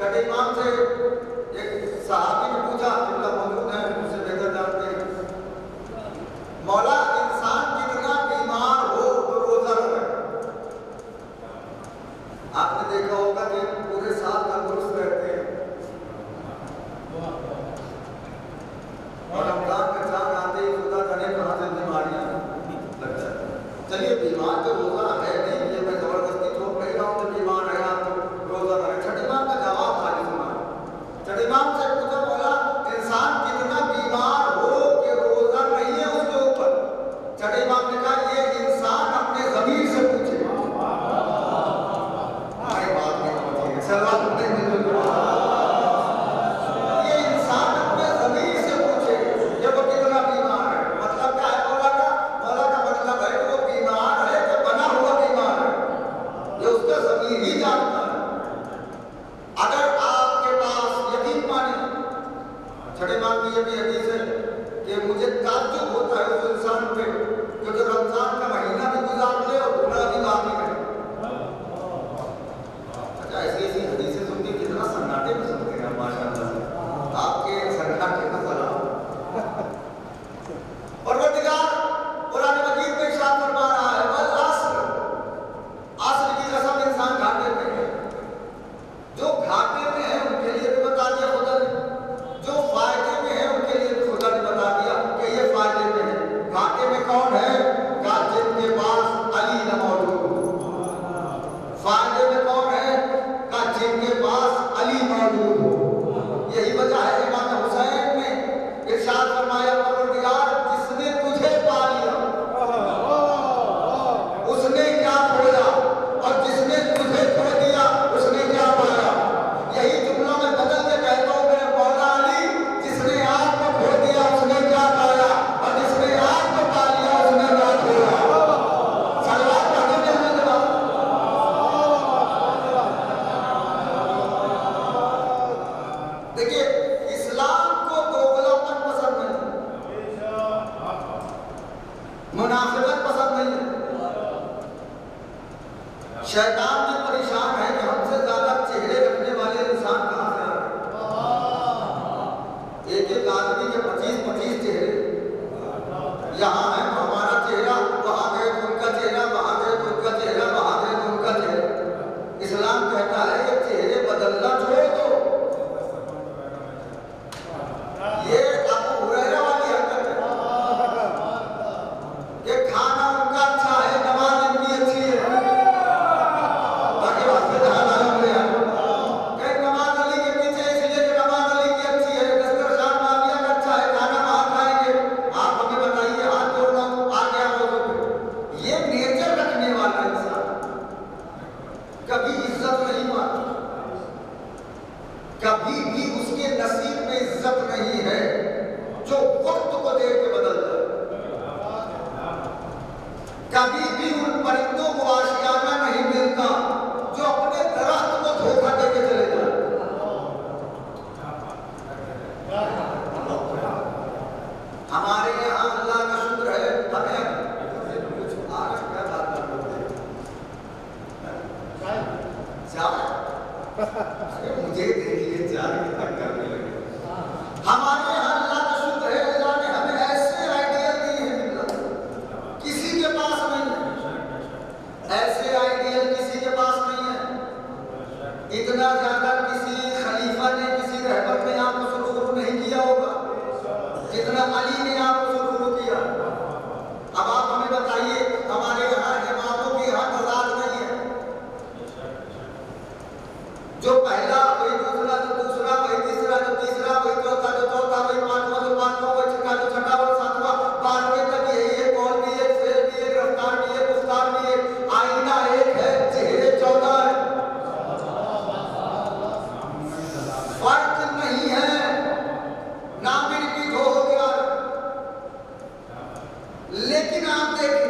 छठे इमाम से एक सहाबी ने पूछा, जिनका मौजूद है, मुझसे बेहतर की हदीस है कि मुझे ताज्जुब होता है उस इंसान पे जो रमजान का महीना भी गुजार ले और गुनाह भी बाकी रहे। अच्छा, ऐसी ऐसी हदीसें सुन के कितना सन्नाटे में सुनते हैं माशाअल्लाह से, आपके सन्नाटे का सलाम। और वो दिगार कुरान मजीद में इरशाद फरमा रहा है, वल अस्र, अस्र की कसम, इंसान घाटे में है। जो घाटे में है उनके लिए भी बता दिया खुदा ने, जो फायदे में है उनके लिए भी खुदा ने बता दिया कि ये फायदे में है। घाटे में कौन है? का जिनके पास अली न मौजूद। फायदे में कौन है? का जिनके पास अली मौजूद हो। यही वजह है इमाम हुसैन ने इरशाद फरमाया, परवरदिगार जिसने तुझे पा लिया उसने क्या खोया, और जिसने तुझे खो दिया उसने क्या पाया। यही जुमला मैं बदल के कहता हूँ, मेरे मौला अली, जिसने आपको खो दिया उसने क्या पाया, और जिसने आपको पा लिया उसने क्या खोया। सलवात पढ़ने में जवाब। देखिए, इस्लाम को दोगलापन पसंद नहीं, मुनाफिकत पसंद नहीं है। शैतान भी परेशान है कि हमसे ज्यादा चेहरे रखने वाले इंसान कहां से आ रहे। एक एक आदमी के 25-25 चेहरे, यहाँ है तो हमारा चेहरा, वहां गए तो उनका चेहरा, वहां गए तो उनका चेहरा, वहां गए तो उनका चेहरा। इस्लाम कहता है ये चेहरे बदलना छोड़ दो। ये अबू हुरैरा वाली हरकत है कि खाना उनका अच्छा है, नमाज इनकी अच्छी है। बाकी बात पे ध्यान आया मुझे, कहीं नमाज अली के पीछे इसलिए कि नमाज अली की अच्छी है, दस्तरखान माविया का अच्छा है, खाना वहां खाएंगे। आप हमें बताइए, हाथ जोड़ना आ गया मौजूद पे। ये नेचर रखने वाला इंसान कभी इज्जत नहीं मानता, कभी भी उसके नसीब में इज्जत नहीं है जो वक्त को देख के बदलता है। कभी भी उन परिंदों को आशियाना नहीं मिलता जो अपने दरख्त को धोखा देके चले जाए। हमारे यहाँ अल्लाह का शुक्र है, हमें आज क्या बात कर रहे हैं? अरे मुझे देखिए चार तक करने लगे। हमारे यहाँ अल्लाह का शुक्र है, अल्लाह ने हमें ऐसे आइडियल दिए हैं, मिल्लत किसी के पास नहीं है। ऐसे आइडियल किसी के पास नहीं है। इतना ज्यादा किसी खलीफा ने, किसी रहबर ने आपको सुरखुरू नहीं किया होगा जितना अली ने आपको सुरखुरू किया। अब आप हमें बताइए, हमारे यहाँ इमामों की यहाँ तजाद नहीं है। जो पहला वही दूसरा, जो दूसरा वही तीसरा, जो तीसरा वही चौथा, जो चौथा वही पांचवा, जो पांचवा वही छठा, जो छठा वही सातवां, 12वें तक यही है। कौल भी एक, फेल भी एक, रफ्तार भी एक, गुफ्तार भी एक, आईना एक है, चेहरे 14 है। फर्क नहीं है, नाम भी रिपीट हो गया। लेकिन आप देखिए,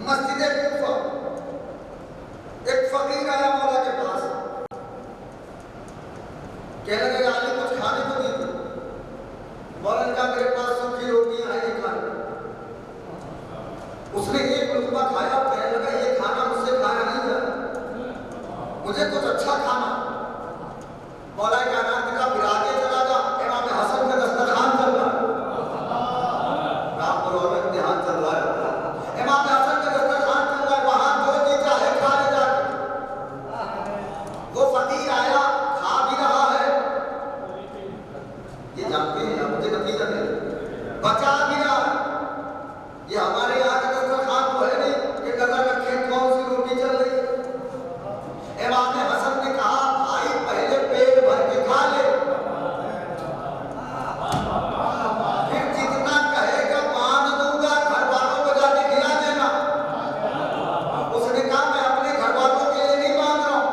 मस्जिद कूफा, एक फकीर आया मौला के पास, कहने लगे आली कुछ खाने को दीजिए। मौला ने कहा मेरे पास सूखी रोटियां हैं, ये खाने। उसने एक लुकमा खाया, कहने लगा ये खाना मुझसे खाया नहीं जाता, मुझे कुछ अच्छा खाना। मौला के आनंद ने कहा फिर आगे चला जा, इमाम हसन का दस्तरखान चल रहा है, राम और इम्तिहान चल रहा है, इमाम हसन का दस्तरखान चल रहा है, वहां जो जी चाहे खा ले जाके। वो फकीर आया, खा भी रहा है, ये जानते हैं मुझे नतीजा दे, बचा भी रहा है। ये हमारे यहाँ का दस्तरखान तो है नहीं कि नजर रखें कौन सी रोटी चल रही है। इमाम हसन ने कहा भाई पहले पेट भर के खा ले, फिर जितना कहेगा मान दूंगा, घर वालों को जाके खिला देना। उसने कहा मैं अपने घर वालों के लिए नहीं मांग रहा हूं,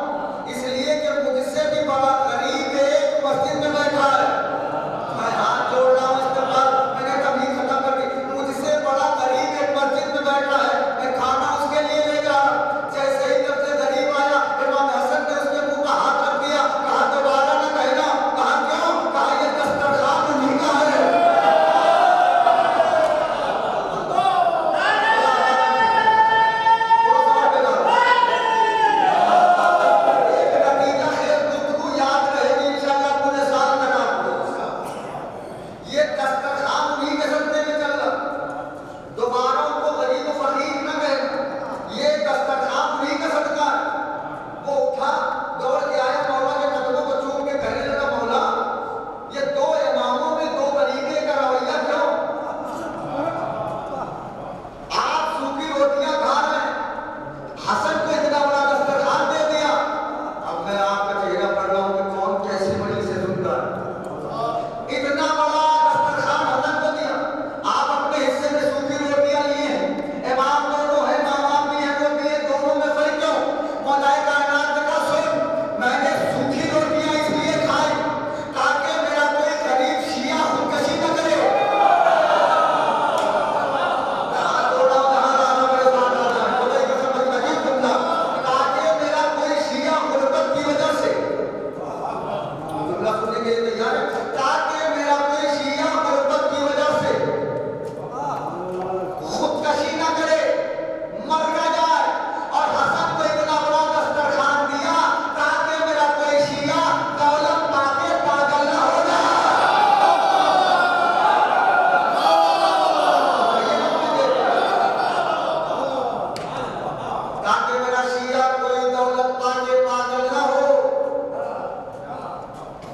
इसलिए कि मुझसे भी बड़ा गरीब एक मस्जिद में बैठा है। मैं हाथ जोड़ रहा हूं, इसके बाद मैंने कभी खत्म कर दी, मुझसे बड़ा गरीब एक मस्जिद ये दस्तरखान उन्हीं के सदक़े में चल रहा। दोबारा को गरीब फकीर न कहना, ये दस्तरखान उन्हीं का सदका है। वो उठा दौड़ के आया, मौला के कदमों को चूम के कहने लगा, मौला ये दो इमामों में दो तरीके का रवैया क्यों? आप सूखी रोटियां खा रहे हैं, हसन को इतना बड़ा दस्तरखान दे दिया। अब मैं आपका चेहरा पढ़ रहा हूं कि कौन कैसी बड़ी से सुनता है। इतना बड़ा दस्तरखान हसन को दिया, आप अपने हिस्से में सूखी रोटियां लिए हैं। इमाम दोनों है, मामाम भी है, वो भी है, दोनों में फर्क क्यों? मौलाए कायनात ने कहा, सुन, मैंने सूखी रोटियां इसलिए खाई ताकि मेरा कोई गरीब शिया खुदकशी न करे। ताकि मेरा कोई शिया गुर्बत की वजह से, जुमला सुनने के लिए तैयार है, ताकि मेरा कोई शिया गुर्बत की वजह से खुदकशी न करे, मर न जाए। और हसन को इतना बड़ा दस्तरखान दिया ताकि मेरा कोई शिया दौलत पाके पागल न हो जाए। ताकि मेरा शिया कोई दौलत पाके पागल न हो,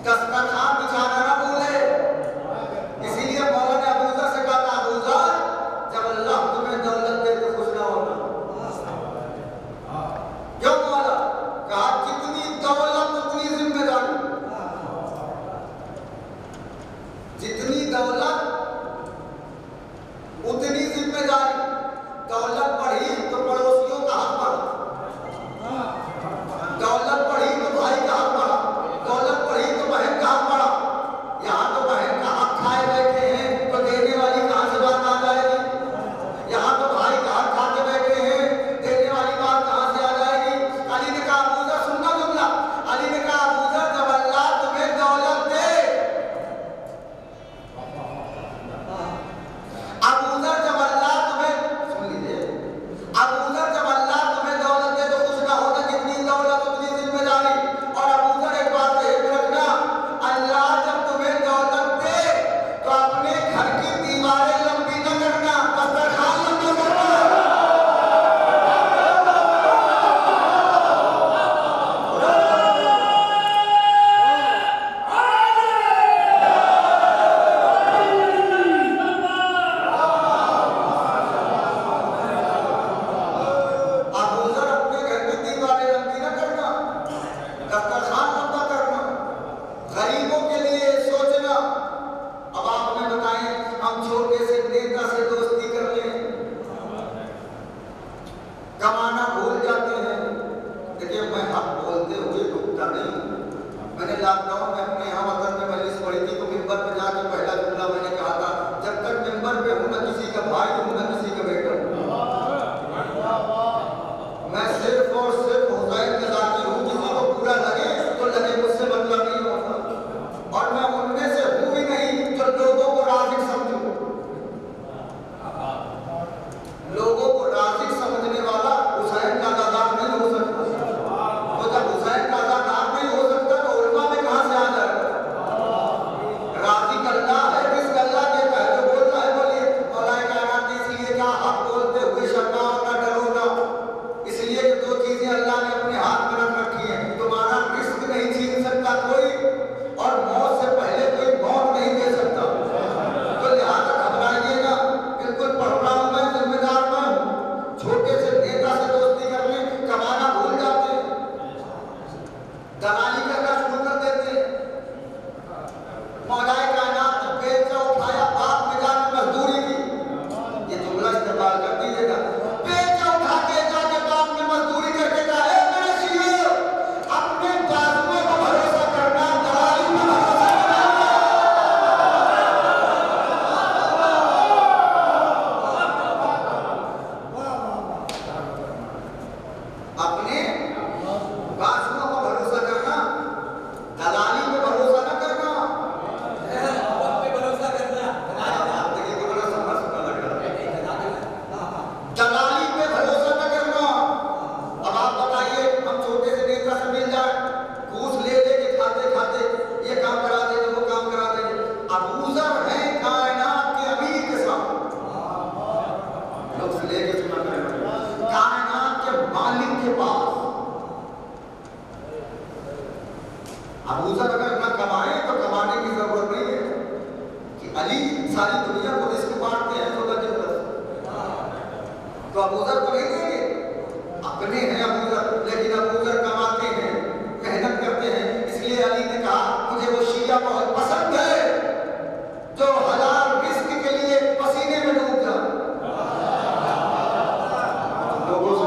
दस्तरखान बिछाना न भूले। इसीलिए मौला ने अबूजर से कहा था, अबूजर जब अल्लाह तुम्हें दौलत दे तो खुश ना होना। क्यों मौला? कहा जितनी दौलत उतनी जिम्मेदारी, जितनी दौलत उतनी जिम्मेदारी। दौलत बढ़ी तो पड़ोसियों का हक बढ़ा, दौलत बढ़ी तो भाई का हक बढ़ा, दौलत बढ़ी तो बहन का हक बढ़ा। यहाँ तो बहन का हक खाए बैठे हैं तो देने वाली कहाँ से बात आ जाएगी? यहाँ तो भाई का हक खाते बैठे हैं, देने वाली बात कहाँ से आ जाएगी? अली ने कहा, अबूजर सुनना जुमला। अली ने कहा, अबूजर जब अल्लाह तुम्हें दौलत दे, अबूजर जब अल्लाह तुम्हें, सुन लीजिए, अली सारी दुनिया को रिस्क बांटते हैं खुदा की तरफ से। तो अबू जर को नहीं देंगे? अपने हैं अबू जर, लेकिन अबू जर कमाते हैं, मेहनत करते हैं। इसलिए अली ने कहा मुझे वो शिया बहुत पसंद है जो हलाल रिस्क के लिए पसीने में डूब जाए। लोगों से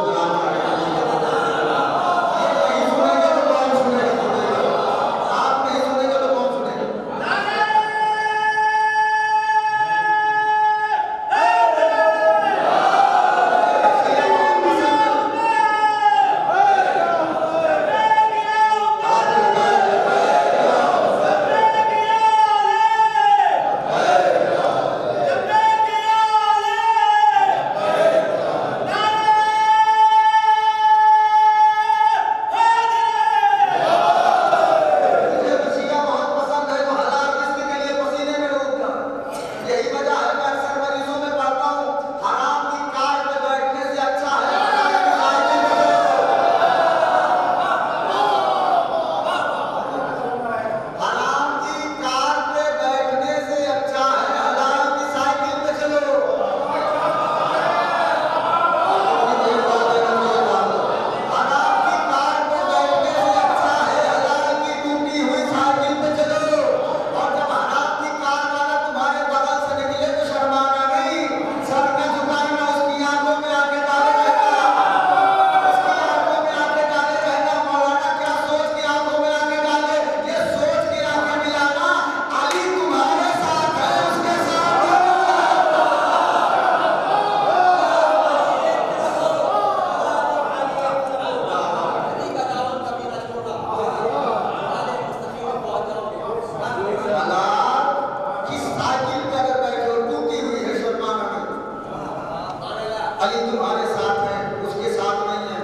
अली तुम्हारे साथ है, उसके साथ नहीं है।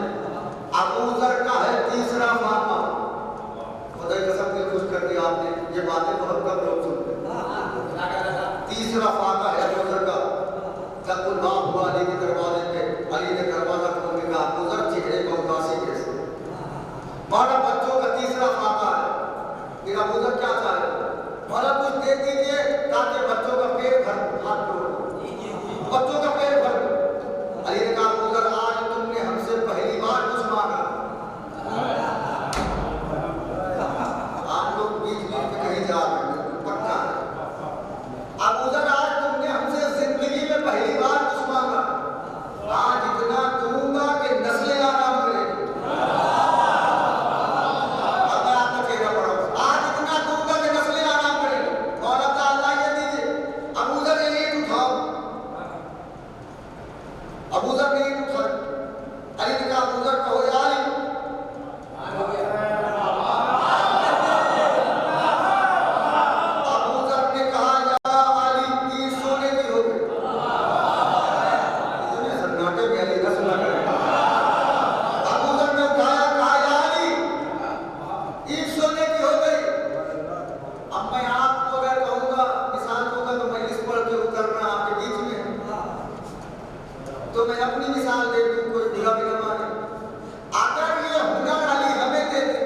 अबू जर का है तीसरा फाका। खुदा की कसम दिल खुश कर दिया आपने, ये बातें बहुत कम लोग सुनते हैं। तीसरा फाका है अबू जर का। जब गुलाम हुआ अली के दरवाजे पे, अली ने दरवाजा खोल के कहा अबू जर चेहरे को उदासी कैसे? 12 बच्चों का तीसरा फाका है। फिर अबू जर क्या चाहे? भला कुछ दे दीजिए ताकि बच्चों का पेट भर, हाथ तोड़ बच्चों का पेट भर। अली ने कहा अबू जर आज तुमने हमसे पहली बार कुछ मांगा। आप लोग बीच बीच में कहीं जा रहे हैं, पक्का है। अबू जर आज तुमने हमसे जिंदगी में पहली बार कुछ मांगा। आज इतना दूंगा कि नस्लें आराम करेंगी। अब आपका चेहरा पड़ा। आज इतना दूंगा कि नस्लें आराम करेंगी। और अल्लाह ये दीजिए। अबू जर ये ईंट उठाओ। अबू जर ने ईंट उठाई। अली ने कहा अबू जर कहो या अली। अबू जर ने कहा या अली ईंट सोने की हो गई। इतने सन्नाटे में अली का सुना कर अबू जर ने उठाया, कहा या अली ईंट सोने की हो गई। अब मैं आपको अगर कहूंगा, मिसाल दूंगा तो मजलिस पढ़ के उतरना आपके बीच में, तो मैं अपनी मिसाल दे दूं, कोई बुरा भी न माने। अगर ये हुनर अली हमें दे दे,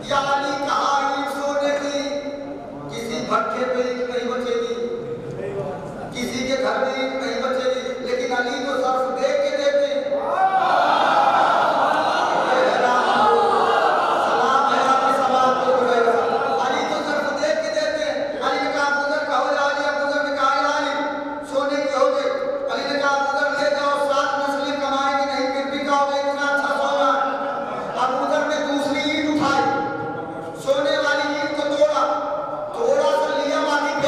या अली कहा ईंट सोने की, किसी भट्ठे पे ईंट नहीं बचेगी, किसी के घर में ईंट नहीं बचेगी, लेकिन अली तो सर्फ दे के देते। सलाम है आपके सवाल को जुड़ेगा। अली तो सर्फ दे के देते। अली ने कहा अबू जर कहो या अली। अबू जर ने कहा या अली सोने की हो गई। अली ने कहा अबू जर ले जाओ, 7 नस्लें कमाएंगे नहीं फिर भी कहोगे इतना अच्छा सोना। अबू जर ने दूसरी ईंट उठाई, सोने वाली ईंट को तोड़ा, थोड़ा सा लिया, बाकी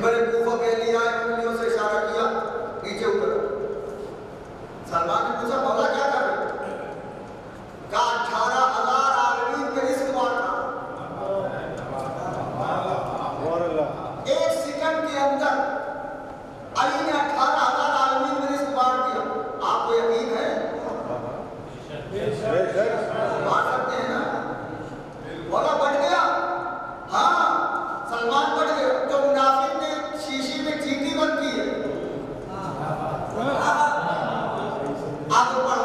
बड़े कूफा कह लिया, उंगलियों से इशारा किया, नीचे उतरो। सलमान ने पूछा मौला क्या कर रहे हो? का 18,000 आदमी पे रिस्क बांटना, एक सेकंड के अंदर अली ने 18,000 आदमी पे रिस्क बांट दिया। आपको यकीन है? बांट सकते हैं ना? मौला बढ़ गया। हाँ, सलमान बढ़ गया। जो मुनाफिक ने शीशी में चीटी बंद की है, आगे बढ़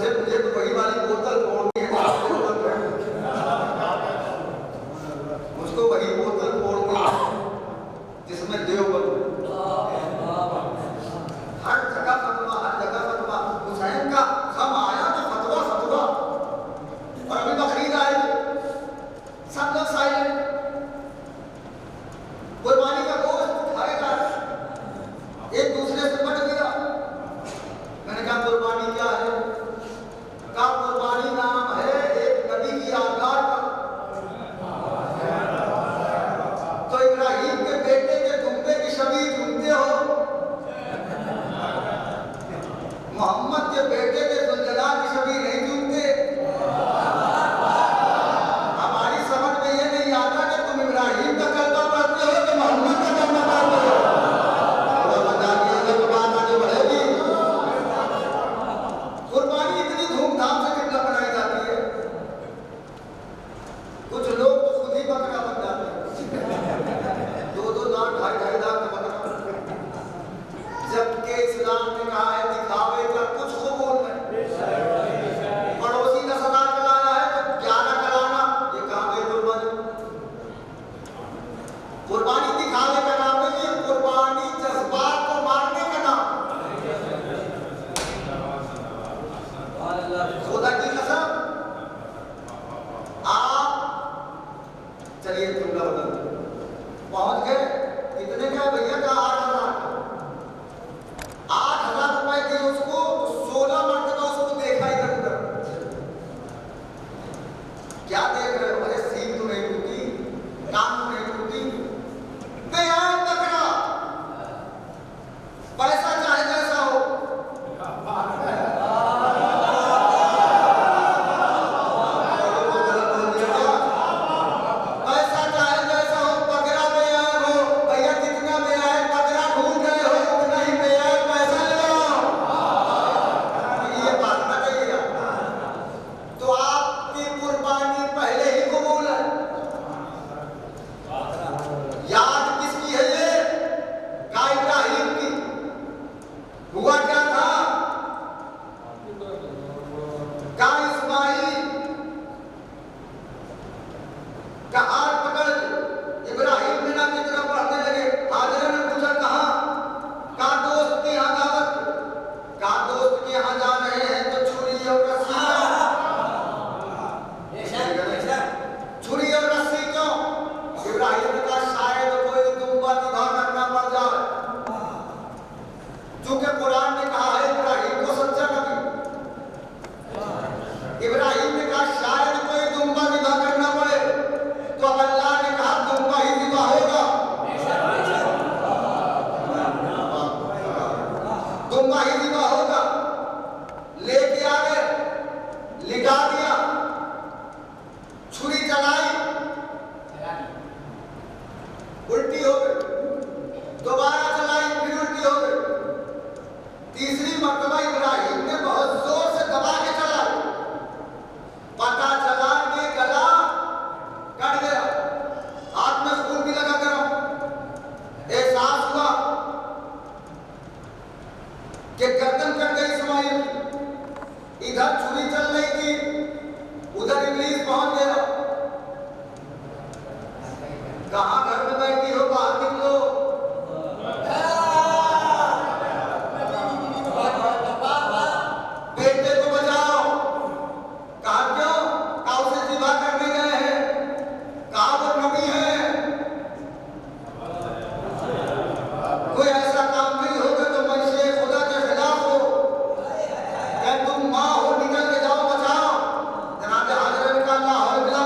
मुझे मुझे तो वही वाली बोतल फोड़नी है, मुझको वही बोतल फोड़नी है जिसमें देवबंद हर जगह फतवा, हर जगह फतवा। हुसैन का सब आया तो फतवा फतवा, और अभी बकरीद आई सब लोग साइलेंट। कुर्बानी का गोश्त खाएगा, एक दूसरे से बट गया। मैंने कहा कुर्बानी क्या है? कहा कुर्बानी नाम है एक नबी की यादगार का। तो इब्राहिम के बेटे के दुम्बे की शबीह चुनते हो, मोहम्मद के बेटे के जुलजलाल की शबीह नहीं चुनते। हमारी समझ में ये नहीं आता कि तुम इब्राहिम का कलमा पढ़ते हो कि मोहम्मद का कलमा पढ़ते हो। तो बता दिया तो बात आगे बढ़ेगी। कुर्बानी इतनी धूमधाम से कितना बनाई जाती है, कुछ लोग तो खुद ही बकरा बन जाते हैं, 2-2 लाख 2.5 लाख का बकरा। जबकि इस्लाम ने कहा है दिखावे का कुछ कबूल नहीं। पड़ोसी का सदा कराया है तो 11 कराना, ये कहाँ गई कुर्बानी? कुर्बानी दिखावे का नाम नहीं है, कुर्बानी जज्बात को मारने का नाम। खुदा की कसम, आप चलिए जुमला बदल पहुंच गए कितने का भैया का? 8,000 रुपए दिए उसको, 16 मरतबा उसको देखा इधर उधर। क्या देख रहे हो? अरे सीट तो नहीं टूटी, कान तो नहीं टूटी, बेयान पकड़ा। पैसा चाहे जैसा हो, पैसा चाहे जैसा हो, पकड़ा बेयान हो। भैया कितना बेयान पकड़ा ढूंढ रहे हो, उतना ही बेयान पैसा लगाओ। ये बात ना कहिएगा। तो आपकी कुर्बानी पहले ही कबूल है। याद किसकी है ये? का इब्राहिम की। हुआ क्या था? का इस्माइल का हाथ पकड़ के इब्राहिम बिना की तरफ बढ़ने लगे। हाजरा ने पूछा कहाँ? का दोस्त के यहाँ दावत, का दोस्त के यहाँ जा रहे हैं तो छुरी और रस्सी छुरी और रस्सी क्यों? इब्राहिम ने कहा शायद कोई दुम्बा निभा करना पड़ जाए। चूंकि कुरान ने कहा है इब्राहिम को सच्चा नबी, इब्राहिम ने कहा शायद कोई दुम्बा निभा करना पड़े, तो अब अल्लाह ने कहा दुम्बा ही निभा होगा, दुम्बा ही निभा होगा। लेके आ गए, लिटा दिया, छुरी चलाई, उल्टी हो गई, दोबारा चलाई फिर उल्टी हो गई। तीसरी मर्तबा इब्राहिम ने बहुत जोर से दबा के चलाई, पता चला कि गला कट गया, हाथ में खून भी लगा गरम। एहसास हुआ कि गर्दन कट गई इस्माइल की। इधर छुरी चल रही थी, उधर इब्लीस पहुंच गया। कहां घर में बैठी हो, बाहर निकलो। बेटे को बचाओ। कहा क्यों? कहा उसे जिबा करने गए हैं। कहा वो नबी है, कोई ऐसा काम नहीं होगा तो मनुष्य खुदा के खिलाफ हो। क्या तुम माँ हो, निकल के जाओ बचाओ। जनाब हाजिर ने कहा अल्लाह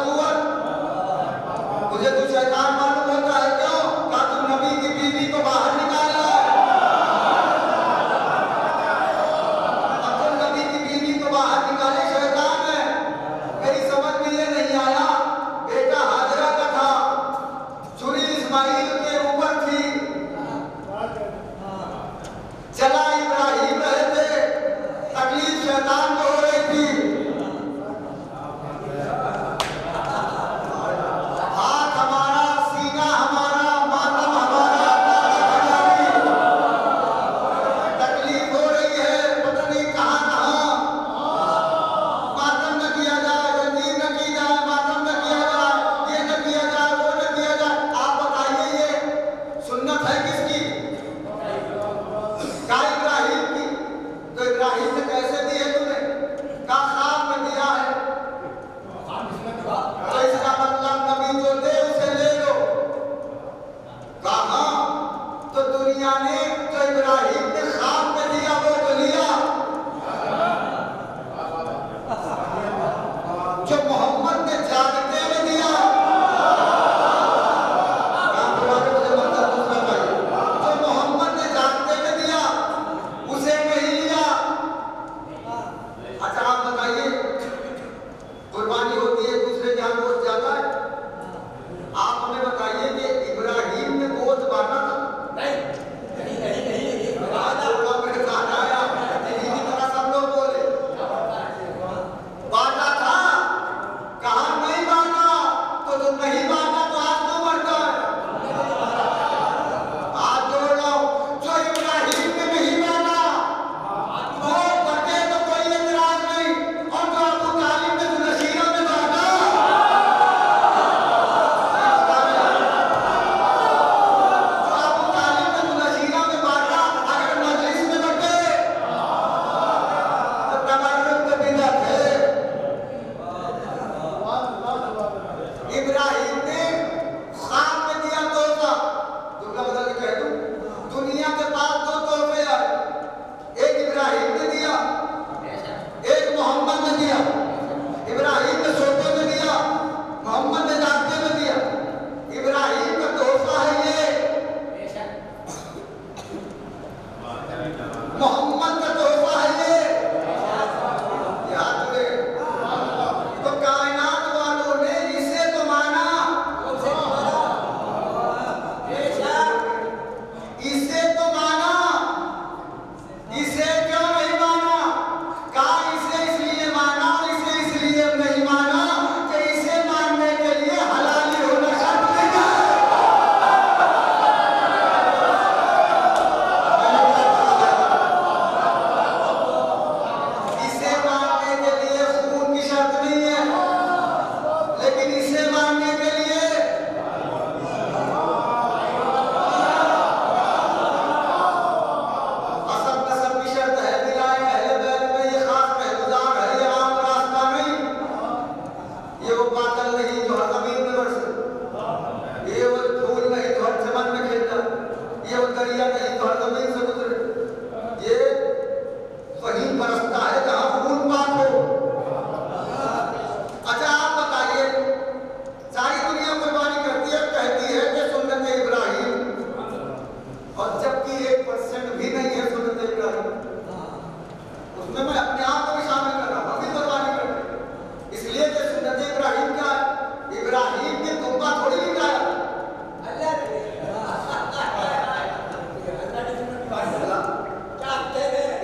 इब्राहिम ने कैसे दी है तुम्हें? कहा ख्वाब में दिया है। तो इसका मतलब नबी जो दे उसे ले लो। कहा तो दुनिया ने जो इब्राहिम ने ख्वाब में दिया वो तो लिया, जो मोहम्मद ने जागते में दिया, जो मोहम्मद ने जागते में दिया उसे नहीं लिया। अच्छा आप बताइए, कुर्बानी होती है, दूसरे जहां गोश्त जाता है, आप हमें बताइए कि इब्राहिम ने गोश्त बांटा था? नहीं। मेरे साथ आया इसी तरह सब लोग बोले बांटा था। कहा नहीं बांटा, तो तुम नहीं बांटा तो आज क्यों बढ़ता है? आज जोड़ लो, जो इब्राहिम ने नहीं बांटा वो बटे तो कोई एतराज नहीं, और जो अबू तालिब ने जो नशीरा में बांटा, जो अबू तालिब ने जो नशीरा में बांटा, अगर मजलिस में बटे तो तबर्रुक पे बिदअत है। इब्राहिम ने ख्वाब में दिया तोहफा। जुमला बदल के कह दूं, दुनिया के पास दो तोहफे आए, एक इब्राहिम ने दिया, एक मोहम्मद ने दिया। इब्राहिम ने सोते में दिया, मोहम्मद ने जागते में दिया। इब्राहिम का तोहफा है ये, मोहम्मद का तोहफा है ये। याद रहे, तो कायनात वालों ने इसे तो माना, इसे तो माना, इसे क्यों नहीं माना? कहा इसे इसलिए माना और इसे इसलिए नहीं माना कि इसे मानने के लिए हलाली होना शर्त नहीं है। इसे मानने के लिए खून की शर्त नहीं है, लेकिन इसे मानने के लिए असब नसब की शर्त है। मिलाए अहले बैत में ये खास पहलुदार है, ये आम रास्ता नहीं, ये वो बादल नहीं जो हर जमीन में बरसे, ये वो फूल नहीं जो हर चमन में खिलता, ये वो दरिया नहीं जो हर जमीन से गुजरे, ये वहीं बरसता है जहां खून पाक हो। अच्छा आप बताइए, सारी दुनिया कुर्बानी करती है, कहती है कि सुन्नत इब्राहिम, और जबकि 1% भी नहीं है सुन्नत इब्राहिम, उसमें मैं अपने आप को भी शामिल कर रहा हूं, अभी कुर्बानी करते हैं। इसलिए कि सुन्नत इब्राहिम क्या है? इब्राहिम ने दुम्बा थोड़ी लिटाया,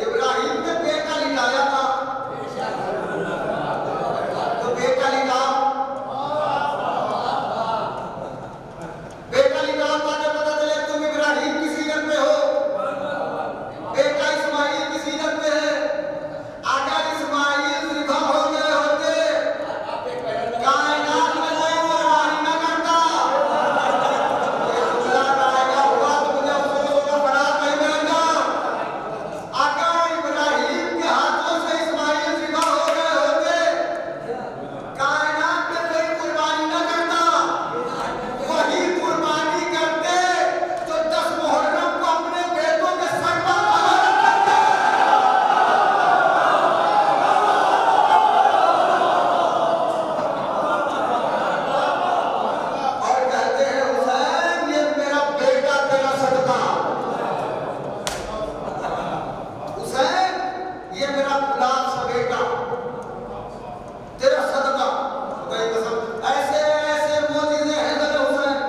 इब्राहिम ने बेटा लिटाया था। तो बेटा लिटाओ, बेटा लिटाओ ताकि पता चले तुम इब्राहिम की सीरत में हो, बेटा इस्माइल की सीरत में है। अगर इस्माइल रिबा हो गए होते, कायनात में कोई कुर्बानी न करता। ये जुमला गायब हुआ तो मुझे अफसोस होगा, बड़ा नहीं मिलेगा। अगर इब्राहिम के हाथों से इस्माइल रिबा हो गए होते, कायनात में कोई कुर्बानी न करता। वही कुर्बानी करते जो 10 मुहर्रम को अपने बेटों के सर पर अमानत करते। और कहते हैं हुसैन ये मेरा बेटा तेरा सदका, हुसैन ये मेरा गुलाब सा बेटा तेरा सदका। खुदा की कसम ऐसे ऐसे मोजिज़े हैं ज़रे हुसैन,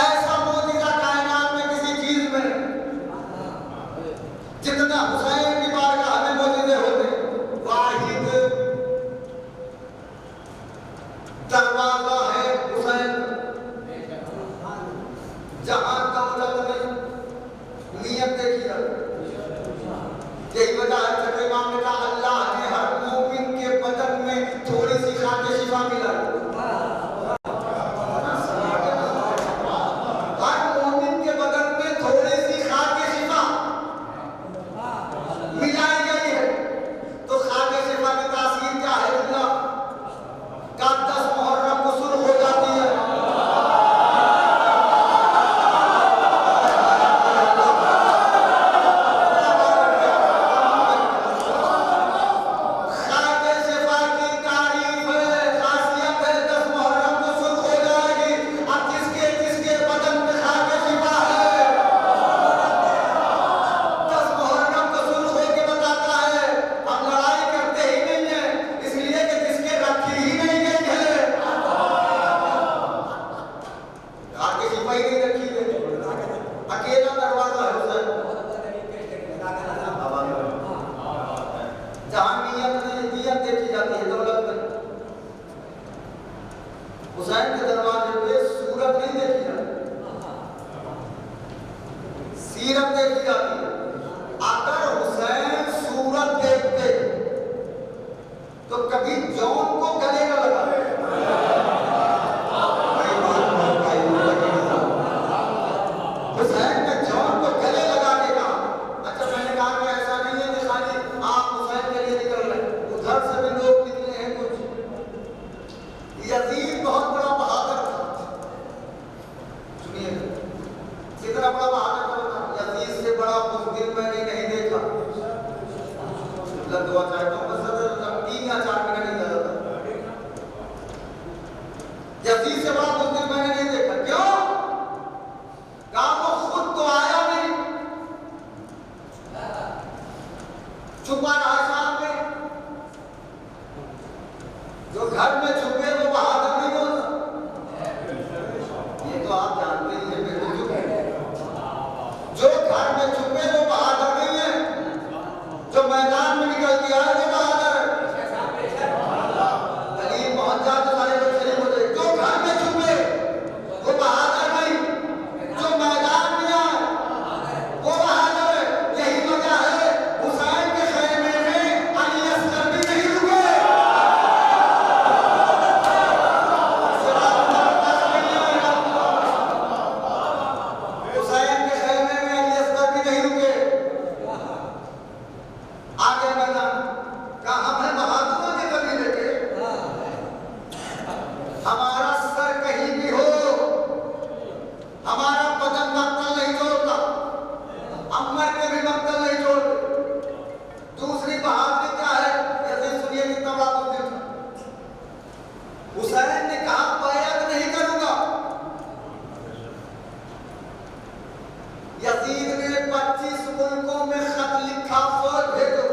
ऐसा मोजिज़ा कायनात में किसी चीज में जितना हुसैन की बारगाह में मोजिज़े होते। वाहिद दरवाजा है हुसैन, जहां दौलत नहीं, नियत देखिए। यही वजह है छठे इमाम ने कहा अल्लाह ने हर मोमिन के बदन में थोड़ी सी खाके शिफा मिलाई। हर मोमिन के बदन में थोड़ी सी खाके शिफा दुआ चाहता हूँ, बस 3 या 4 मिनट ही ज़्यादा। यजीद से बड़ा बुज़दिल मैंने नहीं देखा। क्यों? कहा वो खुद तो आया नहीं, छुपा रहा शाम में। जो घर में छुपे वो बहादुर नहीं होता। ये तो आप जानते ही हैं। जो घर में छुपे वो बहादुर नहीं है, जो मैदान में निकल के आए वो बहादुर है। दलील पहुंच जाए तो सारे लोग सलीम हो जाए। जो घर में छुपे वो बहादुर नहीं, जो मैदान में आए वो बहादुर है। यही वजह है हुसैन के खैमे में अली असगर भी नहीं रुके। हुसैन के खैमे में अली असगर भी नहीं रुके। आगे मैदान का हम है बहादुरों के कबीले के। हमारा सर कहीं भी हो, हमारा बदन मक्तल नहीं छोड़ता, हम मर के भी मक्तल नहीं छोड़ते। दूसरी बहादुरी क्या है? यजीद सुनिए कितना बड़ा बुज़दिल था। हुसैन ने कहा बैअत नहीं करूंगा। यजीद ने 25 मुल्कों में खत लिखा, फौज भेजो।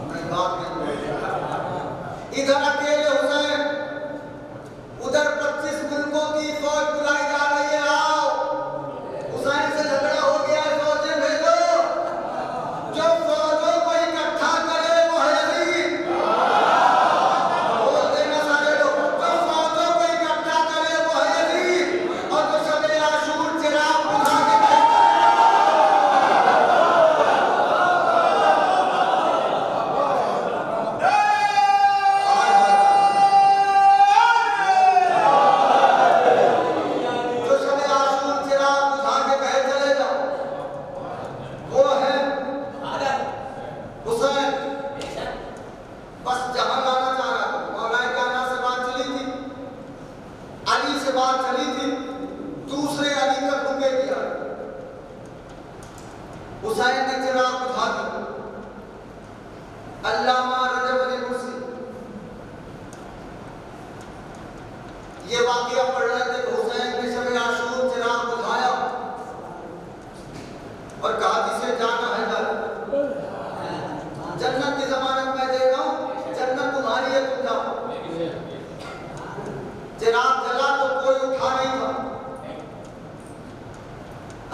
नहीं, बात नहीं। इधर अकेले हुसैन, उधर 25 मुल्कों की फौज बुलाई जा रही है, आओ हुसैन से झगड़ा हो गया है, फौजें भेजो। जो फौजों को इकट्ठा करे वो है यजीद। बोल देना सारे लोग, जो फौजों को इकट्ठा करे वो है यजीद। और जो शब-ए आशूर चिराग बुझा के जो शब-ए आशूर चिराग बुझा के कहे चले जाओ, वो है हुसैन। बस जहां लाना चाह रहा था। मौलाए काना से बात चली थी, अली से बात चली थी, दूसरे अली तक रुके दिया। हुसैन ने चिराग बुझा दी। अल्लामा रजब अली मुर्सी ये वाकया पढ़ रहे थे। हुसैन ने शब-ए आशूर चिराग बुझाया और कहा जिसे जाना है जा, जन्नत की जमानत मैं दे रहा हूं, जन्नत तुम्हारी है, तुम जाओ। चिराग जला तो कोई उठा नहीं था।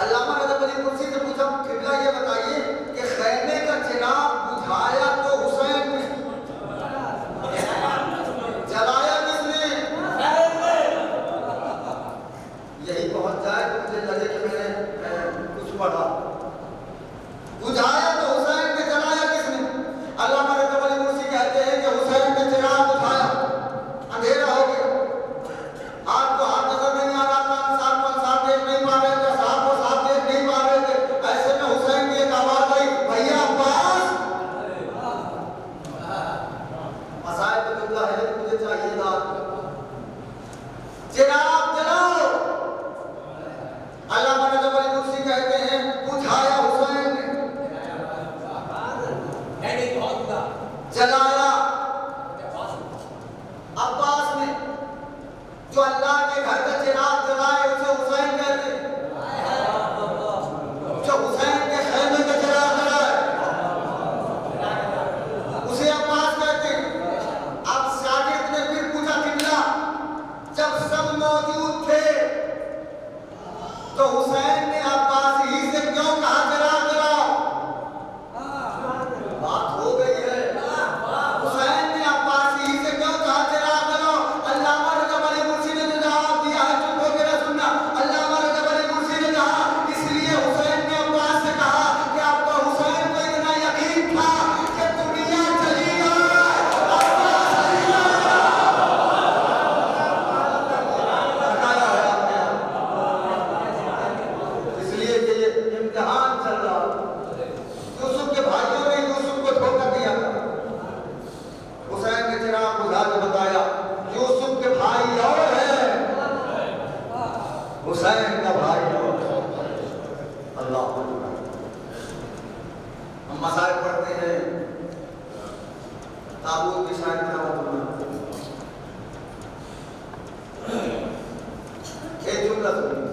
अल्लामा रजब अली मुर्सी से पूछा, किबला ये बताइए कि खैमे का चिराग बुझाया तो हुसैन ने, जलाया किसने? यही पहुंच जाए तो मुझे लगे कि मैंने कुछ पढ़ा। बुझाया तो हुसैन ने, जलाया किसने? अल्लामा रजब अली मुर्सी कहते हैं कि हुसैन ने चिराग बुझाया, अंधेरा हो गया, आपको हाथ नजर नहीं आ रहा था, अंसार को अंसार देख नहीं पा रहे थे, साहब को साहब देख नहीं पा रहे थे। ऐसे में हुसैन की एक आवाज आई, भैया अब्बास। मसाइब तो जुमला है, लेकिन मुझे चाहिए था चिराग जलाओ। अल्लामा रजब अली मुर्सी कहते हैं बुझाया हुसैन ने, जलाया अब्बास ने। जो अल्लाह के घर का चिराग जलाए उसे हुसैन कहते हैं। जो हुसैन के खैमे का चिराग जलाए उसे अब्बास कहते हैं। अब शागिर्द ने फिर पूछा, किबला जब सब मौजूद थे तो हुसैन ने अब्बास ही से क्यों कहा चिराग जलाओ? बात हो गई है। हम मसाइल पढ़ते हैं, ताबूत की शायद एक जुमला सुनिए।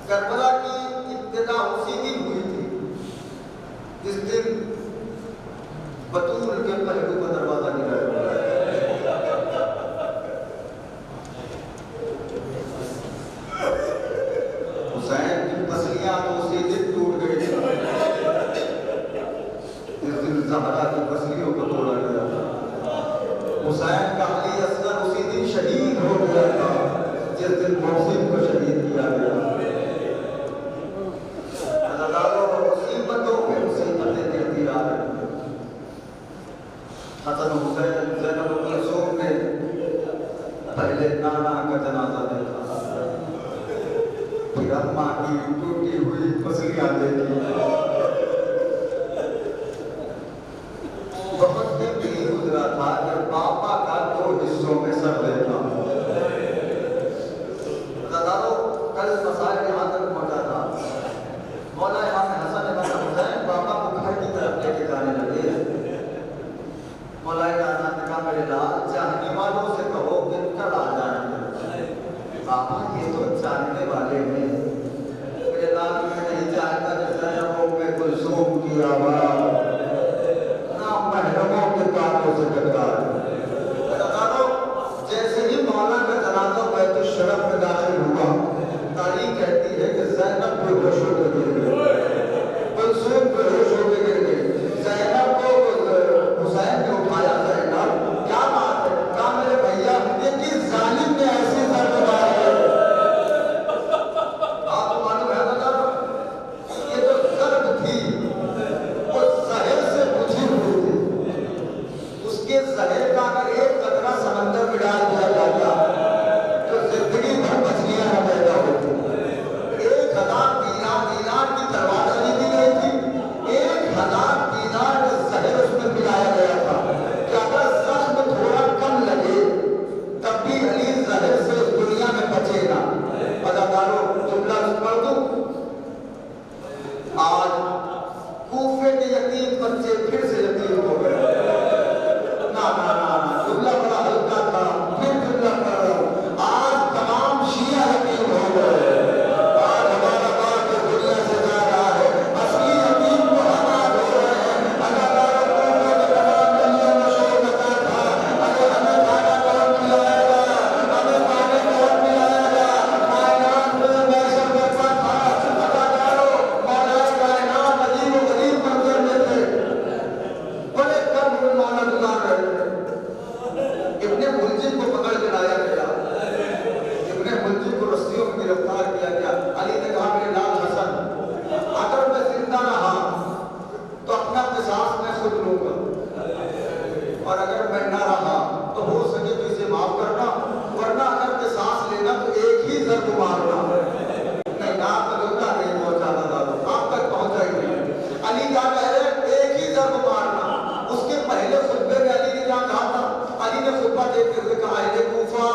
करबला की इब्तिदा उसी दिन हुई थी जिस दिन बतूल के पहलू का दरवाजा गिरा। हुसैन की पसलियां तो उसी दिन टूट गई थी जिस दिन ज़हरा की पसलियों को तोड़ा गया। हुसैन का अली असगर उसी दिन शहीद हो गया था जिस दिन मोहसिन को शहीद किया गया। मुसीबतों पे मुसीबतें गिरती आ रही। हसन हुसैन ज़ैनब कुलसूम ने पहले नाना का जनाजा देखा, फिर अम्मा की टूटी हुई पसलियां देखी। बहुत दिन नहीं गुजरा था जब पापा का 2 हिस्सों में सर देखा। कल मसाइल यहाँ तक पहुंचा था। मौला इमाम हसन इमाम हुसैन पापा को घर की तरफ लेके जाने लगे। मौला ने कहा मेरे लाल चाहने वालों से कहो कि कल आ जाएंगे। पापा ये तो जानने वाले हैं। मेरे लाल में नहीं चाहता जैसे में कुलसूम की आवाज ना महरमों के कानों से टकराए। जैसे ही मौला का जनाजा बैतुल शरफ में दाखिल हुआ, तारीख कहती है कि ज़ैनब बेहोश होकर गिर गई, कुलसूम बेहोश होकर गिर गई। ज़ैनब को हुसैन ने उठाया। ज़ैनब क्या बात है? कहा मेरे भैया ये किस जालिम ने ऐसी दर्द मारी है? आपको मालूम है ना ये तो दर्द थी वो जहर से बुझी हुई थी। उसके जहर का अगर एक कतरा समंदर में डाल दिया जाता तो जिंदगी भर मछलियां न पैदा होती। 1000 दीनार की तलवार खरीदी गई थी। 1000 दीनार का जहर उसमें मिलाया गया था कि अगर जख्म थोड़ा कम लगे तब भी अली जहर से इस दुनिया में बचेगा। अदाकारों जुमला पढ़ दूं। आज कूफे के यतीम बच्चे फिर से यतीम हो गए। ना ना ना ना जुमला बड़ा हल्का था, फिर जुमला पढ़ रहा हूं। आज तमाम शिया यतीम हो गए। आज हमारा बाप इस दुनिया से जा रहा है, असली यतीम को हम आज हो रहे हैं। अदाकारों कूफे के तमाम गलियों में शोर मचा था, अरे हमें खाना कौन खिलाएगा, हमें पानी कौन पिलाएगा। कायनात में मैशर बचा था। अदाकारों मौला कायनात अजीब व गरीब मंजर में थे। बड़े कम मौला गुजार रहे थे। इब्ने मुलजिम को पकड़ के लाया गया। इब्ने मुलजिम को रस्सियों में गिरफ्तार किया गया। अली ने कहा मेरे लाल हसन अगर मैं जिंदा रहा तो अपना क़िसास मैं खुद लूंगा, और अगर मैं ना रहा तो हो सके तो इसे माफ करना, वरना अगर क़िसास लेना तो एक ही जर्ब मारना। नहीं आप तक नहीं पहुंचा था, आप तक पहुंचा ही नहीं। अली क्या कह रहे एक ही जर्ब मारना। उसके पहले खुतबे में अली ने क्या कहा था? अली ने खुतबा देते हुए कहा अहले कूफा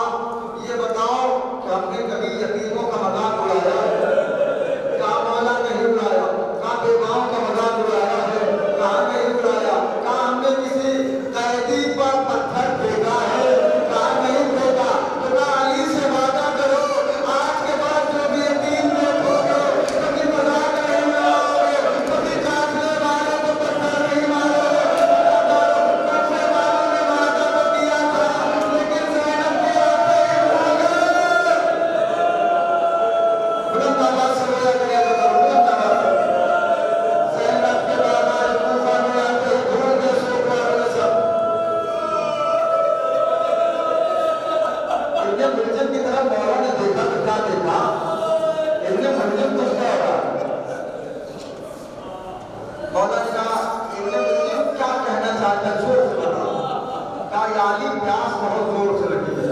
ये बताओ कि हमने कभी यतीमों का मजाक उड़ाया है? कहा मौला नहीं उड़ाया। कहा बेवाओं का मजाक उड़ाया है? कहा नहीं उड़ाया। कहा हमने किसी कैदी पर पत्थर फेंका है? कहा नहीं फेंका। तो कहा अली से वादा करो आज के बाद जो भी यतीम लोग होंगे कभी मजाक नहीं उड़ाओगे, कभी काफिले वालों को पत्थर नहीं मारोगे। काफिले वालों ने वादा तो किया था लेकिन ज़ैनब के आते ही भूल गए। बुलंद आवाज से बोला करिएगा, बुलंद आवाज से। ज़ैनब के बाद आज कूफा में आते ही भूल गए सूफ वाले सब। इब्ने मुलजिम की तरफ मौला ने देखा तो क्या देखा? इब्ने मुलजिम तो क्या हो रहा? मौला ने कहा इब्ने मुलजिम क्या कहना चाहता है, जोर से बताओ। कहा या अली प्यास बहुत जोर से लगी है,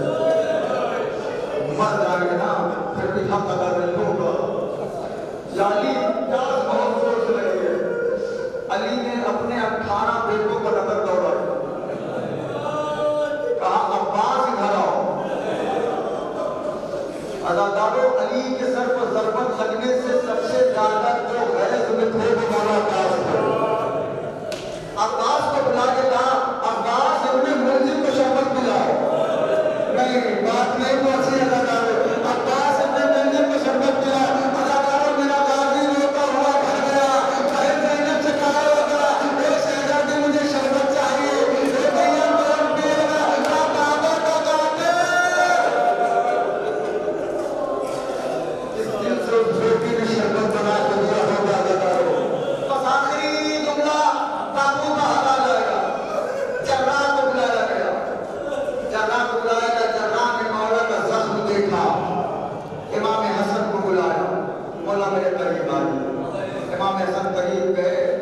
मर जाएंगे ना फिर भी हम अदा नहीं होगा। या अली प्यास बहुत जोर से लगी है। अली ने अपने 18 बेटों पर नजर दौड़ाई। कहा अब्बास इधर आओ। अदाकारों अली के सर पर ज़रबत लगने से सबसे ज्यादा जो गैस में थे वो मौला अब्बास था। में सब करीब गए